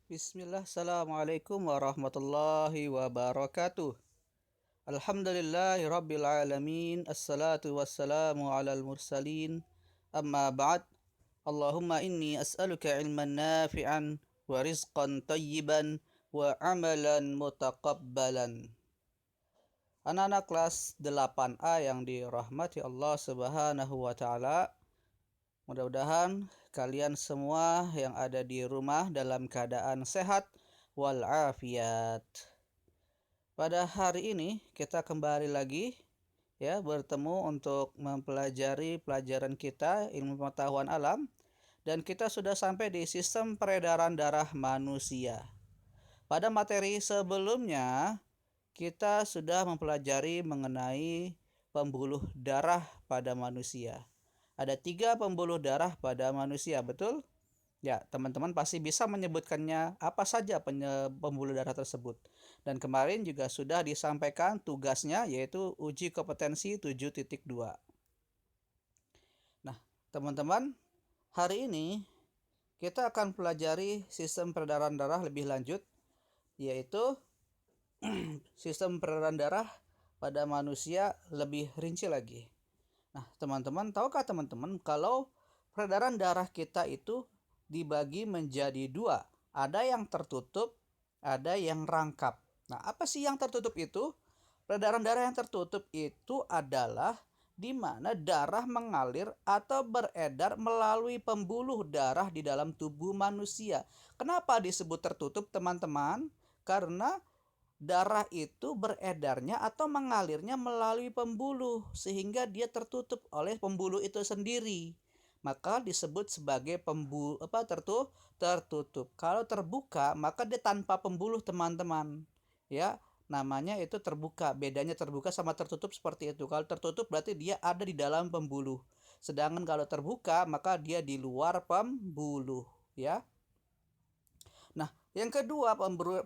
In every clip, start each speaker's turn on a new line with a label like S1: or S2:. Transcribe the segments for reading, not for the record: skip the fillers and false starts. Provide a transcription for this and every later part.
S1: Bismillah, Assalamualaikum warahmatullahi wabarakatuh. Alhamdulillahi rabbil alamin. Assalatu wassalamu alal mursalin. Amma ba'd. Allahumma inni as'aluka ilman nafi'an wa rizqan tayyiban wa amalan mutaqabbalan. Anak-anak kelas 8A yang dirahmati Allah Subhanahu wa taala, mudah-mudahan kalian semua yang ada di rumah dalam keadaan sehat walafiat. Pada hari ini kita kembali lagi ya bertemu untuk mempelajari pelajaran kita ilmu pengetahuan alam, dan kita sudah sampai di sistem peredaran darah manusia. Pada materi sebelumnya kita sudah mempelajari mengenai pembuluh darah pada manusia. Ada 3 pembuluh darah pada manusia, betul? Ya, teman-teman pasti bisa menyebutkannya apa saja pembuluh darah tersebut. Dan kemarin juga sudah disampaikan tugasnya, yaitu uji kompetensi 7.2. Nah, teman-teman, hari ini kita akan pelajari sistem peredaran darah lebih lanjut, yaitu sistem peredaran darah pada manusia lebih rinci lagi. Nah, teman-teman, tahukah teman-teman kalau peredaran darah kita itu dibagi menjadi 2. Ada yang tertutup, ada yang rangkap. Nah, apa sih yang tertutup itu? Peredaran darah yang tertutup itu adalah di mana darah mengalir atau beredar melalui pembuluh darah di dalam tubuh manusia. Kenapa disebut tertutup, teman-teman? Karena darah itu beredarnya atau mengalirnya melalui pembuluh sehingga dia tertutup oleh pembuluh itu sendiri. Maka disebut sebagai tertutup. Kalau terbuka maka dia tanpa pembuluh, teman-teman. Ya, namanya itu terbuka. Bedanya terbuka sama tertutup seperti itu. Kalau tertutup berarti dia ada di dalam pembuluh. Sedangkan kalau terbuka maka dia di luar pembuluh, ya. Nah, yang kedua,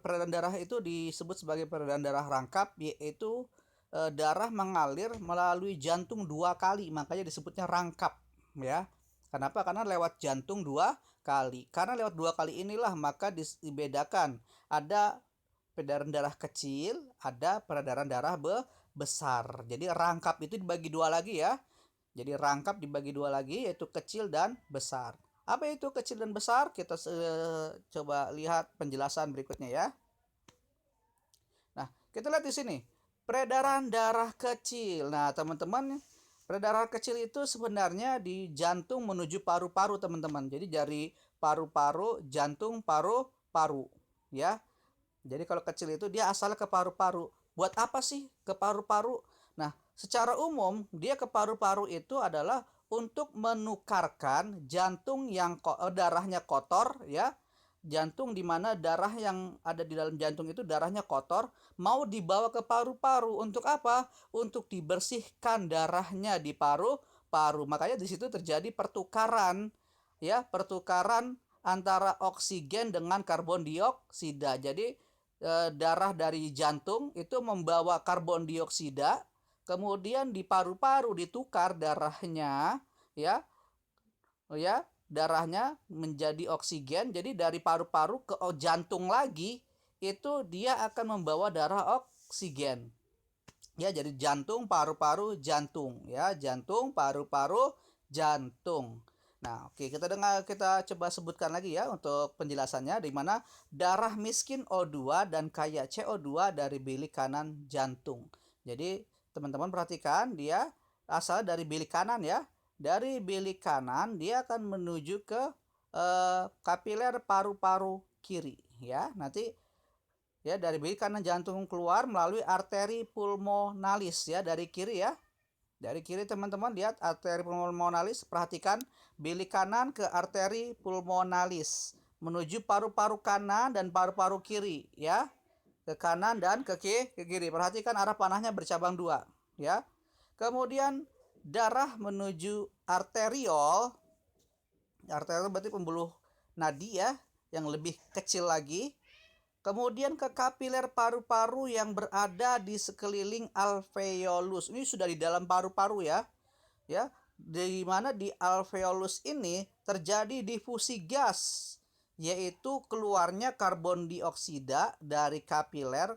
S1: peredaran darah itu disebut sebagai peredaran darah rangkap, yaitu darah mengalir melalui jantung 2 kali, makanya disebutnya rangkap, ya. Kenapa? Karena lewat jantung 2 kali. Karena lewat 2 kali inilah maka dibedakan. Ada peredaran darah kecil, ada peredaran darah besar. Jadi rangkap itu dibagi 2 lagi, ya. Jadi rangkap dibagi 2 lagi, yaitu kecil dan besar. Apa itu kecil dan besar? Kita coba lihat penjelasan berikutnya, ya. Nah, kita lihat di sini. Peredaran darah kecil. Nah, teman-teman, peredaran kecil itu sebenarnya di jantung menuju paru-paru, teman-teman. Jadi dari paru-paru, jantung, paru-paru, ya. Jadi kalau kecil itu dia asalnya ke paru-paru. Buat apa sih ke paru-paru? Nah, secara umum dia ke paru-paru itu adalah untuk menukarkan jantung yang darahnya kotor, ya. Jantung di mana darah yang ada di dalam jantung itu darahnya kotor, mau dibawa ke paru-paru. Untuk apa? Untuk dibersihkan darahnya di paru-paru. Makanya di situ terjadi pertukaran, ya, pertukaran antara oksigen dengan karbon dioksida. Jadi darah dari jantung itu membawa karbon dioksida, kemudian di paru-paru ditukar darahnya, ya, ya, darahnya menjadi oksigen. Jadi dari paru-paru ke jantung lagi itu dia akan membawa darah oksigen. Ya, jadi jantung, paru-paru, jantung, ya, jantung, paru-paru, jantung. Nah, oke, kita coba sebutkan lagi ya untuk penjelasannya, di mana darah miskin O2 dan kaya CO2 dari bilik kanan jantung. Jadi, teman-teman perhatikan, dia asal dari bilik kanan, ya. Dari bilik kanan dia akan menuju ke kapiler paru-paru kiri, ya. Nanti ya dari bilik kanan jantung keluar melalui arteri pulmonalis, ya, dari kiri, ya. Dari kiri, teman-teman lihat arteri pulmonalis, perhatikan bilik kanan ke arteri pulmonalis menuju paru-paru kanan dan paru-paru kiri, ya. Ke kanan dan ke kiri. Perhatikan arah panahnya bercabang 2, ya. Kemudian darah menuju arteriol. Arteriol berarti pembuluh nadi, ya, yang lebih kecil lagi. Kemudian ke kapiler paru-paru yang berada di sekeliling alveolus. Ini sudah di dalam paru-paru, ya. Ya, di mana di alveolus ini terjadi difusi gas. yaitu keluarnya karbon dioksida dari kapiler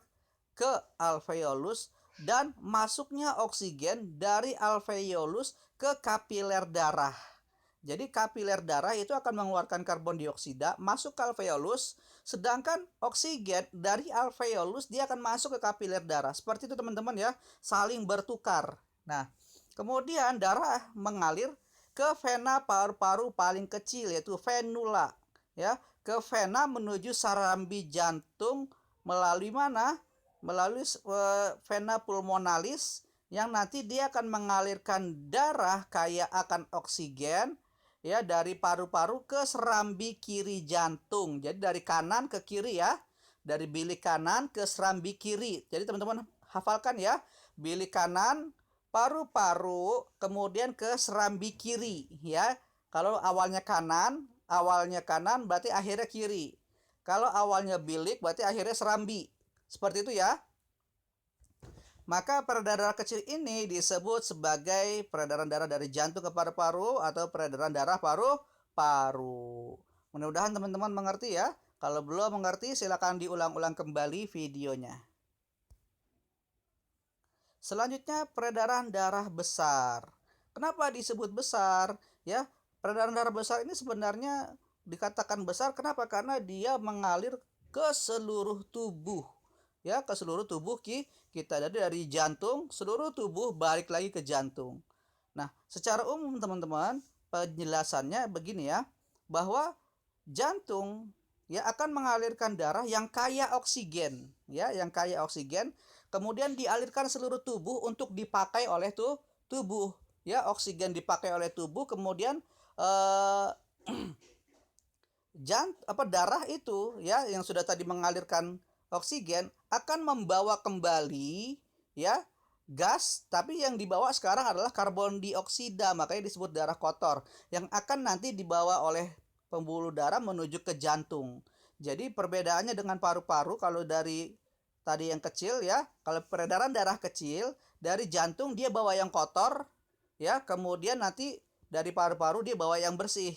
S1: ke alveolus dan masuknya oksigen dari alveolus ke kapiler darah. Jadi kapiler darah itu akan mengeluarkan karbon dioksida masuk ke alveolus, sedangkan oksigen dari alveolus dia akan masuk ke kapiler darah. Seperti itu teman-teman ya, saling bertukar. Nah, kemudian darah mengalir ke vena paru-paru paling kecil yaitu venula, ya, ke vena menuju sarambi jantung melalui mana? Melalui vena pulmonalis yang nanti dia akan mengalirkan darah kaya akan oksigen ya dari paru-paru ke serambi kiri jantung. Jadi dari kanan ke kiri ya. Dari bilik kanan ke serambi kiri. Jadi teman-teman hafalkan ya. Bilik kanan, paru-paru, kemudian ke serambi kiri ya. Kalau awalnya kanan berarti akhirnya kiri. Kalau awalnya bilik berarti akhirnya serambi. Seperti itu ya. Maka peredaran darah kecil ini disebut sebagai peredaran darah dari jantung ke paru-paru atau peredaran darah paru-paru. Mudah-mudahan teman-teman mengerti ya. Kalau belum mengerti silakan diulang-ulang kembali videonya. Selanjutnya peredaran darah besar. Kenapa disebut besar? Ya, peredaran darah besar ini sebenarnya dikatakan besar kenapa? Karena dia mengalir ke seluruh tubuh. Ya, ke seluruh tubuh kita. Jadi dari jantung, seluruh tubuh balik lagi ke jantung. Nah, secara umum teman-teman, penjelasannya begini ya, bahwa jantung ya akan mengalirkan darah yang kaya oksigen, ya, yang kaya oksigen, kemudian dialirkan seluruh tubuh untuk dipakai oleh tubuh, ya, oksigen dipakai oleh tubuh, kemudian darah itu ya yang sudah tadi mengalirkan oksigen akan membawa kembali ya gas, tapi yang dibawa sekarang adalah karbon dioksida, makanya disebut darah kotor yang akan nanti dibawa oleh pembuluh darah menuju ke jantung. Jadi perbedaannya dengan paru-paru, kalau dari tadi yang kecil ya, kalau peredaran darah kecil dari jantung dia bawa yang kotor ya, kemudian nanti dari paru-paru dia bawa yang bersih,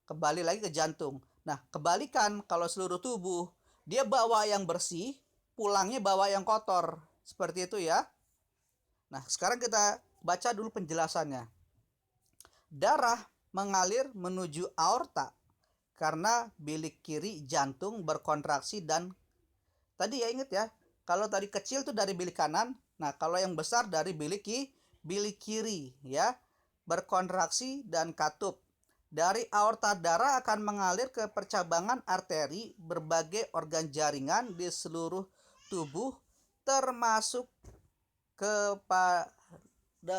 S1: kembali lagi ke jantung. Nah, kebalikan kalau seluruh tubuh dia bawa yang bersih, pulangnya bawa yang kotor. Seperti itu ya. Nah, sekarang kita baca dulu penjelasannya. Darah mengalir menuju aorta karena bilik kiri jantung berkontraksi dan tadi ya ingat ya, kalau tadi kecil tuh dari bilik kanan, nah kalau yang besar dari bilik kiri ya, berkontraksi dan katup. Dari aorta darah akan mengalir ke percabangan arteri berbagai organ jaringan di seluruh tubuh termasuk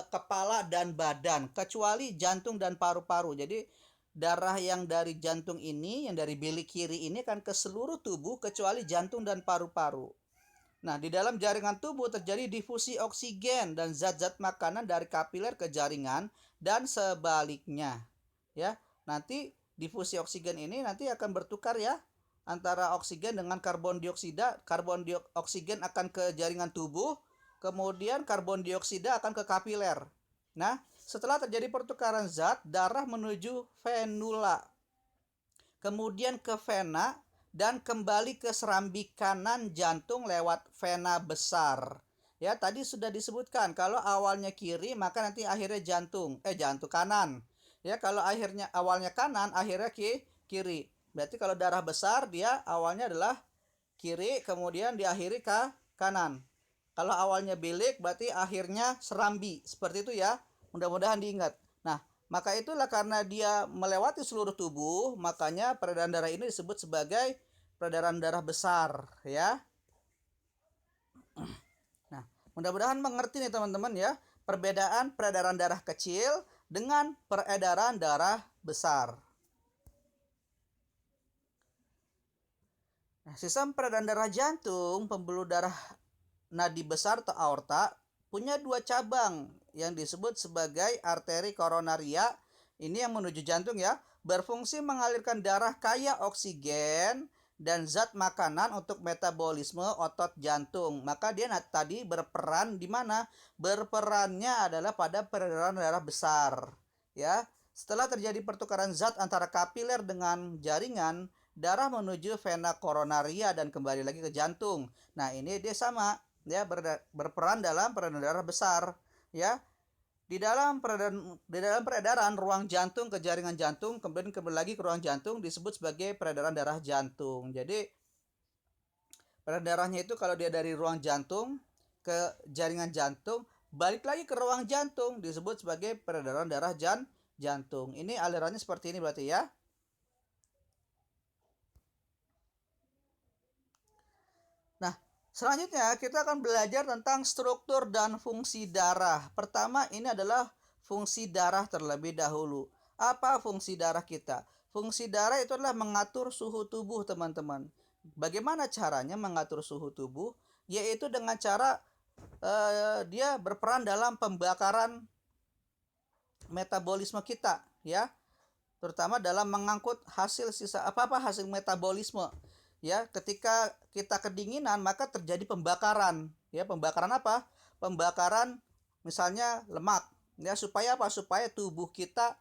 S1: kepala dan badan kecuali jantung dan paru-paru. Jadi darah yang dari jantung ini, yang dari bilik kiri ini kan ke seluruh tubuh kecuali jantung dan paru-paru. Nah, di dalam jaringan tubuh terjadi difusi oksigen dan zat-zat makanan dari kapiler ke jaringan dan sebaliknya. Ya, nanti difusi oksigen ini nanti akan bertukar ya antara oksigen dengan karbon dioksida. Oksigen akan ke jaringan tubuh, kemudian karbon dioksida akan ke kapiler. Nah, setelah terjadi pertukaran zat, darah menuju venula, kemudian ke vena, dan kembali ke serambi kanan jantung lewat vena besar. Ya, tadi sudah disebutkan kalau awalnya kiri maka nanti akhirnya jantung kanan. Ya, kalau awalnya kanan akhirnya kiri. Berarti kalau darah besar dia awalnya adalah kiri kemudian diakhiri ke kanan. Kalau awalnya bilik berarti akhirnya serambi. Seperti itu ya. Mudah-mudahan diingat. Nah, maka itulah karena dia melewati seluruh tubuh, makanya peredaran darah ini disebut sebagai peredaran darah besar ya. Nah, mudah-mudahan mengerti nih teman-teman ya, perbedaan peredaran darah kecil dengan peredaran darah besar. Nah, sistem peredaran darah jantung, pembuluh darah nadi besar atau aorta punya dua cabang yang disebut sebagai arteri koronaria, ini yang menuju jantung ya, berfungsi mengalirkan darah kaya oksigen dan zat makanan untuk metabolisme otot jantung. Maka dia tadi berperan di mana? Berperannya adalah pada peredaran darah besar. Ya, setelah terjadi pertukaran zat antara kapiler dengan jaringan, darah menuju vena koronaria dan kembali lagi ke jantung. Nah, ini dia sama ya, berperan dalam peredaran darah besar ya. Di dalam peredaran ruang jantung ke jaringan jantung kemudian kembali lagi ke ruang jantung disebut sebagai peredaran darah jantung. Jadi peredaran darahnya itu kalau dia dari ruang jantung ke jaringan jantung balik lagi ke ruang jantung disebut sebagai peredaran darah jantung. Ini alirannya seperti ini berarti ya. Nah, selanjutnya kita akan belajar tentang struktur dan fungsi darah. Pertama ini adalah fungsi darah terlebih dahulu. Apa fungsi darah kita? Fungsi darah itu adalah mengatur suhu tubuh, teman-teman. Bagaimana caranya mengatur suhu tubuh? Yaitu dengan cara dia berperan dalam pembakaran metabolisme kita, ya, terutama dalam mengangkut hasil sisa apa hasil metabolisme. Ya, ketika kita kedinginan maka terjadi pembakaran. Ya, pembakaran apa? Pembakaran misalnya lemak. Ya, supaya apa? Supaya tubuh kita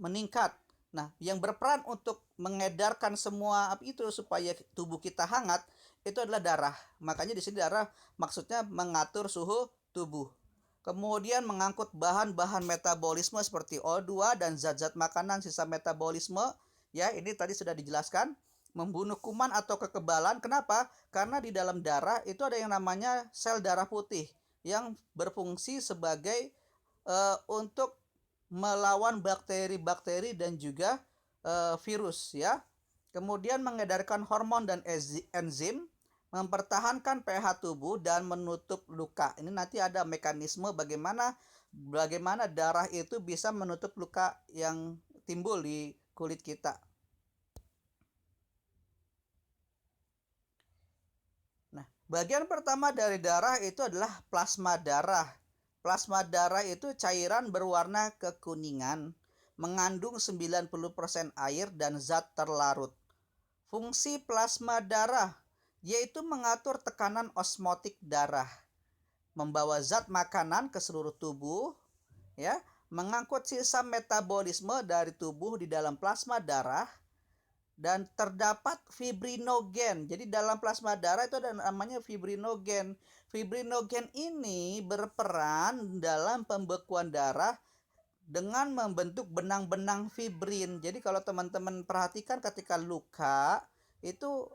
S1: meningkat. Nah, yang berperan untuk mengedarkan semua itu supaya tubuh kita hangat itu adalah darah. Makanya di sini darah maksudnya mengatur suhu tubuh. Kemudian mengangkut bahan-bahan metabolisme seperti O2 dan zat-zat makanan sisa metabolisme. Ya, ini tadi sudah dijelaskan. Membunuh kuman atau kekebalan. Kenapa? Karena di dalam darah itu ada yang namanya sel darah putih yang berfungsi sebagai untuk melawan bakteri-bakteri dan juga virus ya. Kemudian mengedarkan hormon dan enzim, mempertahankan pH tubuh dan menutup luka. Ini nanti ada mekanisme bagaimana darah itu bisa menutup luka yang timbul di kulit kita. Nah, bagian pertama dari darah itu adalah plasma darah. Plasma darah itu cairan berwarna kekuningan, mengandung 90% air dan zat terlarut. Fungsi plasma darah yaitu mengatur tekanan osmotik darah, membawa zat makanan ke seluruh tubuh, ya, mengangkut sisa metabolisme dari tubuh di dalam plasma darah, dan terdapat fibrinogen. Jadi dalam plasma darah itu ada namanya fibrinogen. Fibrinogen ini berperan dalam pembekuan darah dengan membentuk benang-benang fibrin. Jadi kalau teman-teman perhatikan ketika luka itu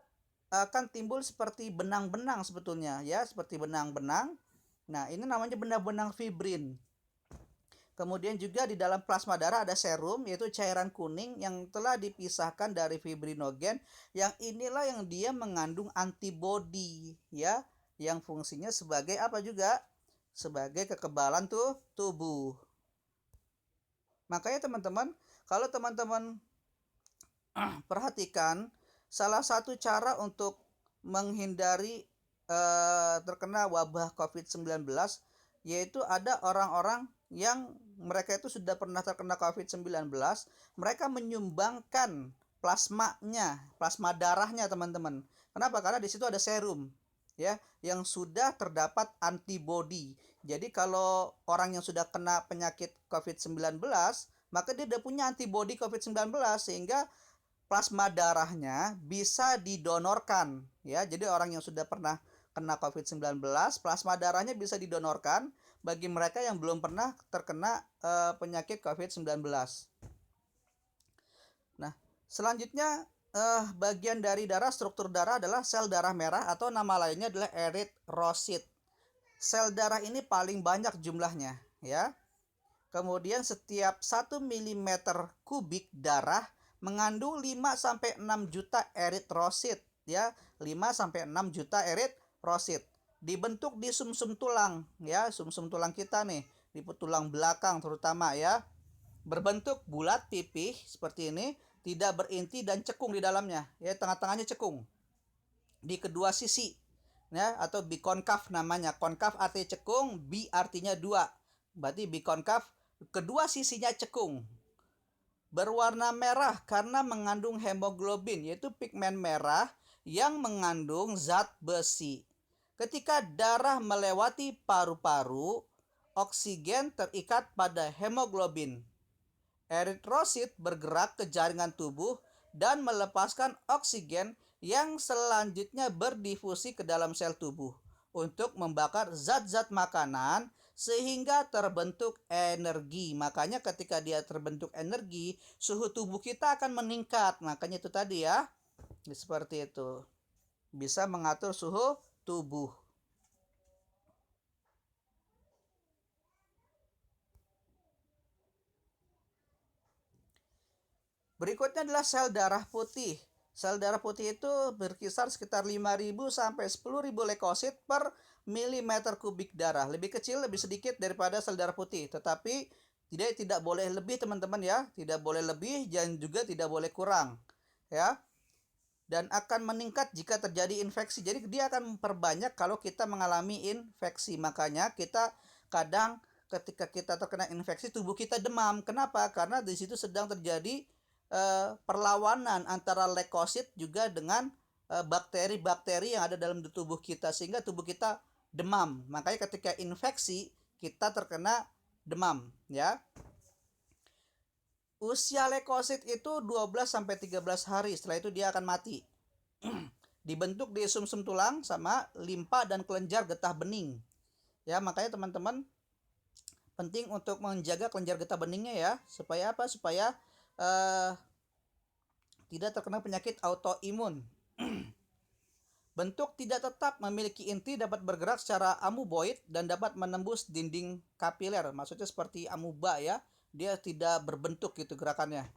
S1: akan timbul seperti benang-benang sebetulnya ya, seperti benang-benang. Nah, ini namanya benang-benang fibrin. Kemudian juga di dalam plasma darah ada serum, yaitu cairan kuning yang telah dipisahkan dari fibrinogen. Yang inilah yang dia mengandung antibodi ya, yang fungsinya sebagai apa juga? Sebagai kekebalan tubuh. Makanya teman-teman, kalau teman-teman perhatikan, salah satu cara untuk menghindari terkena wabah COVID-19 yaitu ada orang-orang yang mereka itu sudah pernah terkena COVID-19, mereka menyumbangkan plasma darahnya, teman-teman. Kenapa? Karena di situ ada serum ya yang sudah terdapat antibodi. Jadi kalau orang yang sudah kena penyakit COVID-19, maka dia sudah punya antibodi COVID-19 sehingga plasma darahnya bisa didonorkan ya. Jadi orang yang sudah pernah kena COVID-19, plasma darahnya bisa didonorkan bagi mereka yang belum pernah terkena penyakit COVID-19. Nah, selanjutnya bagian dari darah, struktur darah adalah sel darah merah atau nama lainnya adalah eritrosit. Sel darah ini paling banyak jumlahnya ya. Kemudian setiap 1 mm kubik darah mengandung 5 sampai 6 juta eritrosit ya, 5 sampai 6 juta eritrosit. Dibentuk di sumsum tulang ya, sumsum tulang kita nih, di tulang belakang terutama ya. Berbentuk bulat pipih seperti ini, tidak berinti dan cekung di dalamnya ya, tengah-tengahnya cekung. Di kedua sisi ya, atau bikonkav namanya. Konkav artinya cekung, bi artinya dua. Berarti bikonkav, kedua sisinya cekung. Berwarna merah karena mengandung hemoglobin, yaitu pigmen merah yang mengandung zat besi. Ketika darah melewati paru-paru, oksigen terikat pada hemoglobin. Eritrosit bergerak ke jaringan tubuh dan melepaskan oksigen yang selanjutnya berdifusi ke dalam sel tubuh untuk membakar zat-zat makanan sehingga terbentuk energi. Makanya ketika dia terbentuk energi, suhu tubuh kita akan meningkat. Makanya itu tadi ya, seperti itu. Bisa mengatur suhu tubuh. Berikutnya adalah sel darah putih. Sel darah putih itu berkisar sekitar 5.000 sampai 10.000 leukosit per milimeter kubik darah. Lebih kecil, lebih sedikit daripada sel darah putih. Tetapi tidak boleh lebih teman-teman ya. Tidak boleh lebih dan juga tidak boleh kurang. Ya. Dan akan meningkat jika terjadi infeksi. Jadi dia akan memperbanyak kalau kita mengalami infeksi. Makanya kita kadang ketika kita terkena infeksi tubuh kita demam. Kenapa? Karena di situ sedang terjadi perlawanan antara leukosit juga dengan bakteri-bakteri yang ada dalam tubuh kita sehingga tubuh kita demam. Makanya ketika infeksi kita terkena demam ya. Usia leukosit itu 12 sampai 13 hari. Setelah itu dia akan mati. Dibentuk di sumsum tulang sama limpa dan kelenjar getah bening. Ya, makanya teman-teman penting untuk menjaga kelenjar getah beningnya ya. Supaya apa? Supaya tidak terkena penyakit autoimun. Bentuk tidak tetap memiliki inti, dapat bergerak secara amuboid dan dapat menembus dinding kapiler. Maksudnya seperti amuba ya. Dia tidak berbentuk gitu gerakannya.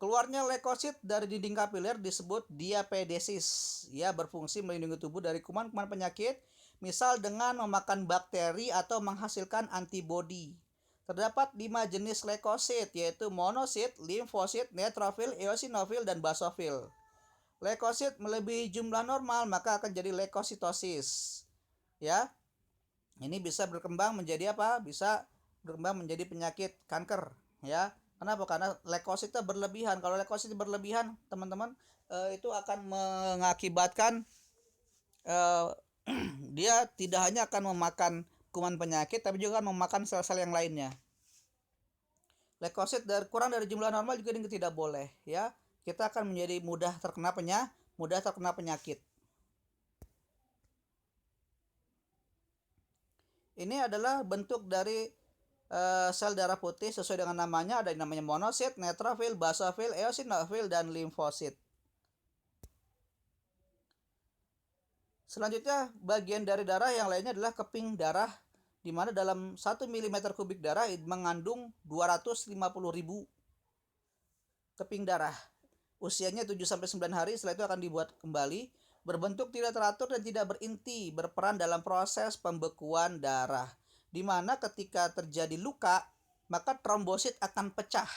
S1: Keluarnya leukosit dari dinding kapiler disebut diapedesis. Ya, berfungsi melindungi tubuh dari kuman-kuman penyakit, misal dengan memakan bakteri atau menghasilkan antibodi. Terdapat 5 jenis leukosit, yaitu monosit, limfosit, neutrofil, eosinofil, dan basofil. Leukosit melebihi jumlah normal, maka akan jadi leukositosis. Ya, ini bisa berkembang menjadi apa? Bisa berkembang menjadi penyakit kanker. Ya, kenapa? Karena leukositnya berlebihan. Kalau leukosit berlebihan, teman-teman, itu akan mengakibatkan dia tidak hanya akan memakan kuman penyakit tapi juga memakan sel-sel yang lainnya. Leukosit kurang dari jumlah normal juga tidak boleh ya. Kita akan menjadi mudah terkena penyakit. Ini adalah bentuk dari sel darah putih sesuai dengan namanya. Ada yang namanya monosit, neutrofil, basofil, eosinofil, dan limfosit. Selanjutnya bagian dari darah yang lainnya adalah keping darah, di mana dalam 1 mm kubik darah mengandung 250.000 keping darah. Usianya 7 sampai 9 hari, setelah itu akan dibuat kembali, berbentuk tidak teratur dan tidak berinti, berperan dalam proses pembekuan darah. Di mana ketika terjadi luka, maka trombosit akan pecah.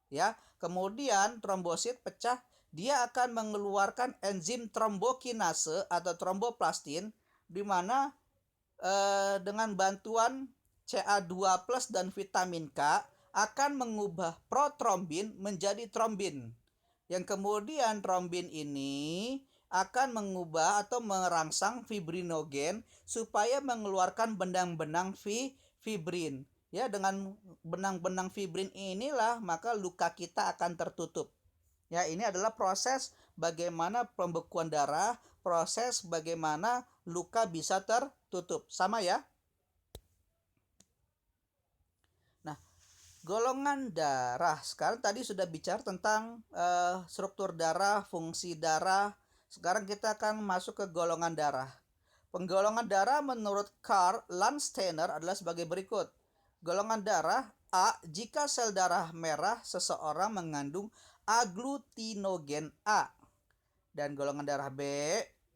S1: Ya, kemudian trombosit pecah, dia akan mengeluarkan enzim trombokinase atau tromboplastin, di mana dengan bantuan Ca2+ dan vitamin K akan mengubah protrombin menjadi trombin. Yang kemudian trombin ini akan mengubah atau merangsang fibrinogen supaya mengeluarkan benang-benang fibrin. Ya, dengan benang-benang fibrin inilah maka luka kita akan tertutup. Ya, ini adalah proses bagaimana pembekuan darah, proses bagaimana luka bisa tertutup. Sama ya? Nah, golongan darah. Sekarang tadi sudah bicara tentang struktur darah, fungsi darah. Sekarang kita akan masuk ke golongan darah. Penggolongan darah menurut Karl Landsteiner adalah sebagai berikut. Golongan darah A, jika sel darah merah seseorang mengandung aglutinogen A. Dan golongan darah B,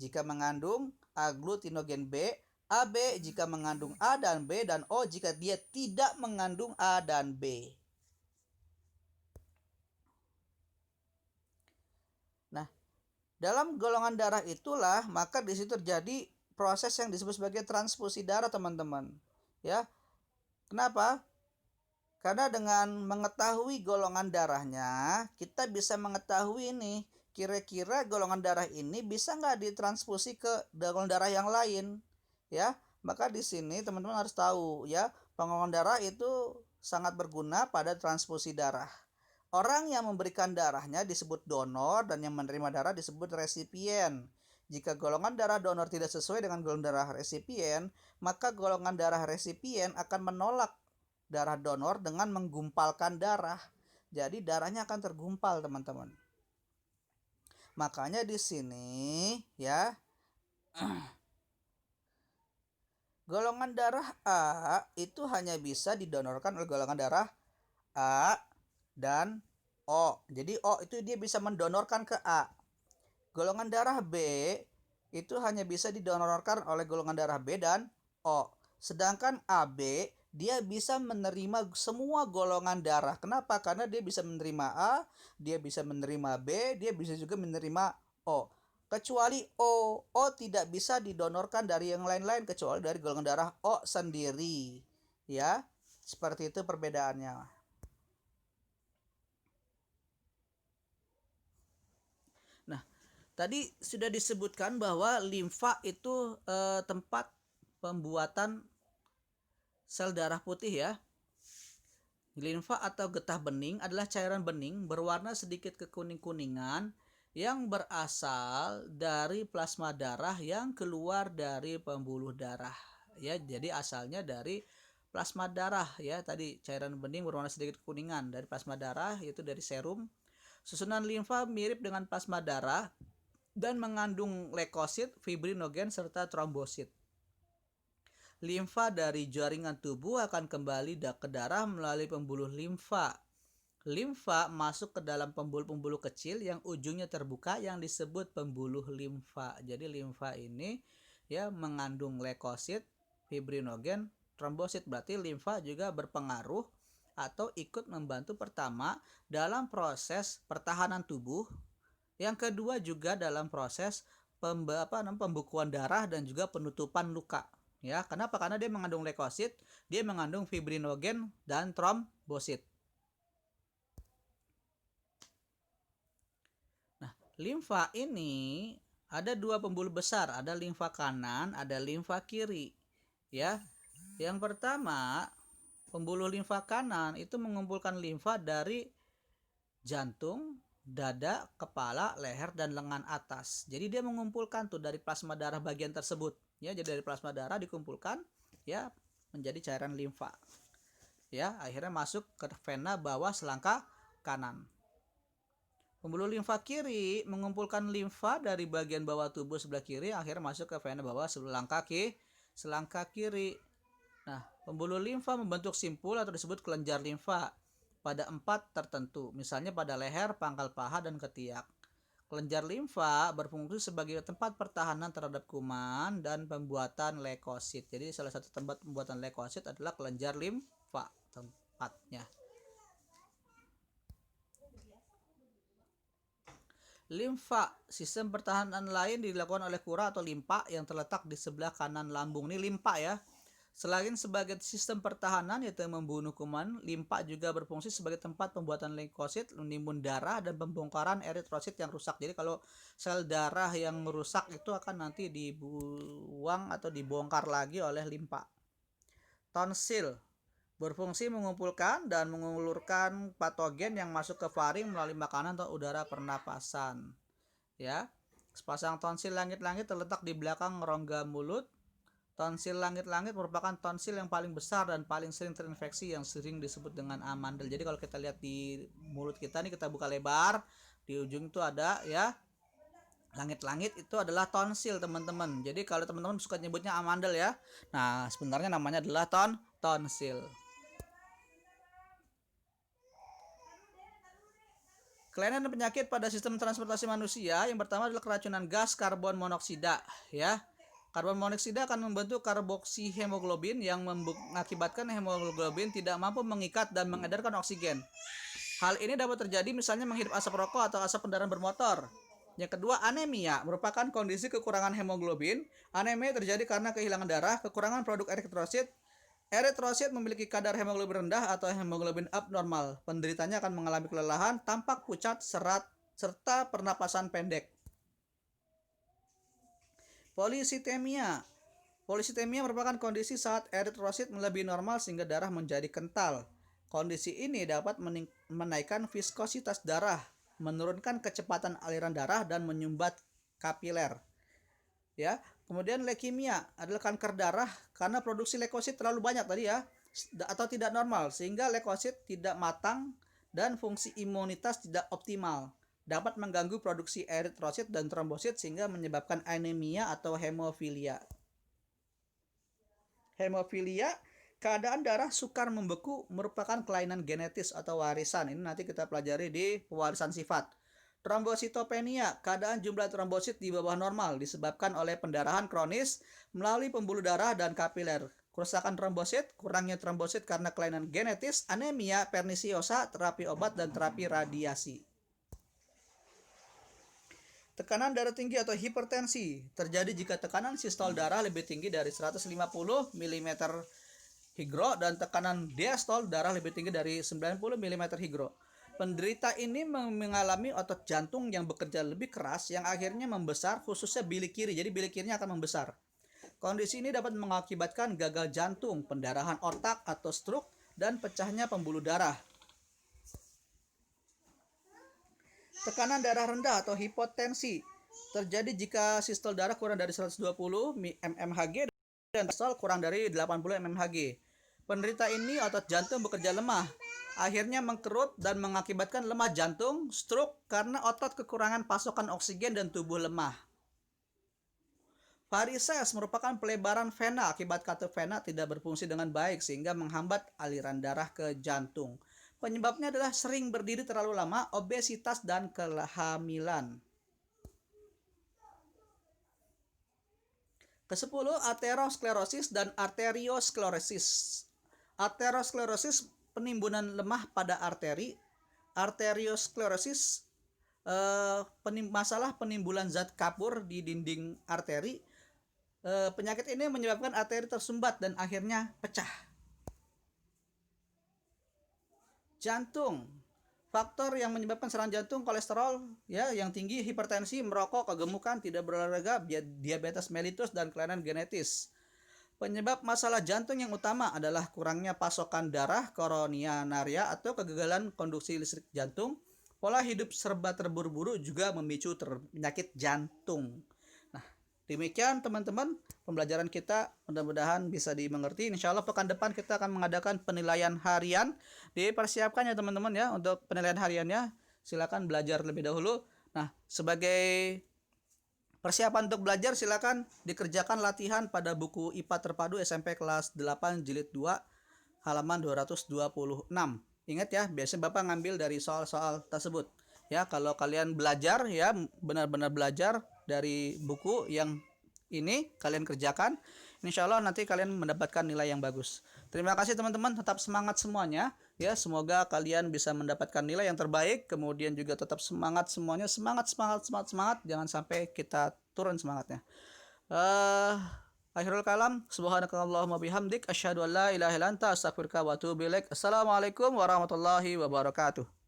S1: jika mengandung aglutinogen B. AB jika mengandung A dan B, dan O jika dia tidak mengandung A dan B. Nah, dalam golongan darah itulah maka di situ terjadi proses yang disebut sebagai transfusi darah, teman-teman. Ya. Kenapa? Karena dengan mengetahui golongan darahnya, kita bisa mengetahui nih, kira-kira golongan darah ini bisa nggak ditransfusi ke golongan darah yang lain. Ya, maka di sini teman-teman harus tahu ya, pengolahan darah itu sangat berguna pada transfusi darah. Orang yang memberikan darahnya disebut donor dan yang menerima darah disebut resipien. Jika golongan darah donor tidak sesuai dengan golongan darah resipien, maka golongan darah resipien akan menolak darah donor dengan menggumpalkan darah. Jadi darahnya akan tergumpal, teman-teman. Makanya di sini ya, golongan darah A itu hanya bisa didonorkan oleh golongan darah A dan O. Jadi O itu dia bisa mendonorkan ke A. Golongan darah B itu hanya bisa didonorkan oleh golongan darah B dan O. Sedangkan AB dia bisa menerima semua golongan darah. Kenapa? Karena dia bisa menerima A, dia bisa menerima B, dia bisa juga menerima O. Kecuali O. O tidak bisa didonorkan dari yang lain-lain kecuali dari golongan darah O sendiri. Ya, seperti itu perbedaannya. Nah, tadi sudah disebutkan bahwa limfa itu tempat pembuatan sel darah putih ya. Limfa atau getah bening adalah cairan bening berwarna sedikit kekuning-kuningan yang berasal dari plasma darah yang keluar dari pembuluh darah. Ya, jadi asalnya dari plasma darah ya. Tadi cairan bening berwarna sedikit kekuningan dari plasma darah, yaitu dari serum. Susunan limfa mirip dengan plasma darah dan mengandung leukosit, fibrinogen, serta trombosit. Limfa dari jaringan tubuh akan kembali ke darah melalui pembuluh limfa. Limfa masuk ke dalam pembuluh-pembuluh kecil yang ujungnya terbuka yang disebut pembuluh limfa. Jadi limfa ini ya mengandung leukosit, fibrinogen, trombosit. Berarti limfa juga berpengaruh atau ikut membantu pertama dalam proses pertahanan tubuh. Yang kedua juga dalam proses pembekuan darah dan juga penutupan luka. Ya, kenapa? Karena dia mengandung leukosit, dia mengandung fibrinogen dan trombosit. Nah, limfa ini ada dua pembuluh besar, ada limfa kanan, ada limfa kiri. Ya. Yang pertama, pembuluh limfa kanan itu mengumpulkan limfa dari jantung, dada, kepala, leher, dan lengan atas. Jadi dia mengumpulkan tuh dari plasma darah bagian tersebut. Ya, jadi dari plasma darah dikumpulkan ya menjadi cairan limfa. Ya, akhirnya masuk ke vena bawah selangka kanan. Pembuluh limfa kiri mengumpulkan limfa dari bagian bawah tubuh sebelah kiri, akhirnya masuk ke vena bawah selangka kiri. Nah, pembuluh limfa membentuk simpul atau disebut kelenjar limfa pada 4 tertentu, misalnya pada leher, pangkal paha, dan ketiak. Kelenjar limfa berfungsi sebagai tempat pertahanan terhadap kuman dan pembuatan leukosit. Jadi salah satu tempat pembuatan leukosit adalah kelenjar limfa tempatnya. Limfa, sistem pertahanan lain dilakukan oleh kura atau limpa yang terletak di sebelah kanan lambung. Ini limpa ya. Selain sebagai sistem pertahanan yaitu membunuh kuman, limfa juga berfungsi sebagai tempat pembuatan leukosit, menimbun darah, dan pembongkaran eritrosit yang rusak. Jadi kalau sel darah yang rusak itu akan nanti dibuang atau dibongkar lagi oleh limfa. Tonsil berfungsi mengumpulkan dan mengulurkan patogen yang masuk ke faring melalui makanan atau udara pernapasan. Ya, sepasang tonsil langit-langit terletak di belakang rongga mulut. Tonsil langit-langit merupakan tonsil yang paling besar dan paling sering terinfeksi yang sering disebut dengan amandel. Jadi kalau kita lihat di mulut kita nih, kita buka lebar, di ujung itu ada ya langit-langit, itu adalah tonsil, teman-teman. Jadi kalau teman-teman suka nyebutnya amandel ya. Nah, sebenarnya namanya adalah tonsil. Kelainan dan penyakit pada sistem transportasi manusia yang pertama adalah keracunan gas karbon monoksida ya. Karbon monoksida akan membentuk karboksi hemoglobin yang mengakibatkan hemoglobin tidak mampu mengikat dan mengedarkan oksigen. Hal ini dapat terjadi misalnya menghirup asap rokok atau asap kendaraan bermotor. Yang kedua, anemia merupakan kondisi kekurangan hemoglobin. Anemia terjadi karena kehilangan darah, kekurangan produk eritrosit. Eritrosit memiliki kadar hemoglobin rendah atau hemoglobin abnormal. Penderitanya akan mengalami kelelahan, tampak pucat, serat, serta pernapasan pendek. Polisitemia. Polisitemia merupakan kondisi saat eritrosit melebihi normal sehingga darah menjadi kental. Kondisi ini dapat menaikkan viskositas darah, menurunkan kecepatan aliran darah dan menyumbat kapiler. Ya, kemudian leukemia adalah kanker darah karena produksi leukosit terlalu banyak tadi ya, atau tidak normal sehingga leukosit tidak matang dan fungsi imunitas tidak optimal. Dapat mengganggu produksi eritrosit dan trombosit sehingga menyebabkan anemia atau hemofilia. Hemofilia, keadaan darah sukar membeku merupakan kelainan genetis atau warisan. Ini nanti kita pelajari di pewarisan sifat. Trombositopenia, keadaan jumlah trombosit di bawah normal disebabkan oleh pendarahan kronis melalui pembuluh darah dan kapiler. Kerusakan trombosit, kurangnya trombosit karena kelainan genetis, anemia pernisiosa, terapi obat, dan terapi radiasi. Tekanan darah tinggi atau hipertensi terjadi jika tekanan sistol darah lebih tinggi dari 150 mm higro dan tekanan diastol darah lebih tinggi dari 90 mm higro. Penderita ini mengalami otot jantung yang bekerja lebih keras yang akhirnya membesar, khususnya bilik kiri. Jadi bilik kirinya akan membesar. Kondisi ini dapat mengakibatkan gagal jantung, pendarahan otak atau stroke, dan pecahnya pembuluh darah. Tekanan darah rendah atau hipotensi terjadi jika sistol darah kurang dari 120 mmHg dan diastol kurang dari 80 mmHg. Penderita ini otot jantung bekerja lemah, akhirnya mengkerut dan mengakibatkan lemah jantung, stroke karena otot kekurangan pasokan oksigen dan tubuh lemah. Varises merupakan pelebaran vena akibat katur vena tidak berfungsi dengan baik sehingga menghambat aliran darah ke jantung. Penyebabnya adalah sering berdiri terlalu lama, obesitas, dan kehamilan. Ke-10, aterosklerosis dan arteriosklerosis. Aterosklerosis penimbunan lemah pada arteri. Arteriosklerosis masalah penimbunan zat kapur di dinding arteri. Penyakit ini menyebabkan arteri tersumbat dan akhirnya pecah. Jantung, faktor yang menyebabkan serangan jantung, kolesterol ya yang tinggi, hipertensi, merokok, kegemukan, tidak berolahraga, diabetes mellitus, dan kelainan genetis. Penyebab masalah jantung yang utama adalah kurangnya pasokan darah, koroninaria atau kegagalan konduksi listrik jantung. Pola hidup serba terburu-buru juga memicu penyakit jantung. Demikian teman-teman pembelajaran kita, mudah-mudahan bisa dimengerti. Insya Allah pekan depan kita akan mengadakan penilaian harian. Dipersiapkan ya teman-teman ya untuk penilaian hariannya. Silakan belajar lebih dahulu. Nah, sebagai persiapan untuk belajar silakan dikerjakan latihan pada buku IPA Terpadu SMP kelas 8 jilid 2 halaman 226. Ingat ya, biasanya Bapak ngambil dari soal-soal tersebut. Ya, kalau kalian belajar ya benar-benar belajar dari buku yang ini kalian kerjakan, insya Allah nanti kalian mendapatkan nilai yang bagus. Terima kasih teman-teman, tetap semangat semuanya ya, semoga kalian bisa mendapatkan nilai yang terbaik, kemudian juga tetap semangat semuanya, semangat, jangan sampai kita turun semangatnya. Akhirul kalam, subhanakallahumma bihamdik, asyhadu an la ilaha illa anta, astaghfiruka wa atubu ilaik. Assalamualaikum warahmatullahi wabarakatuh.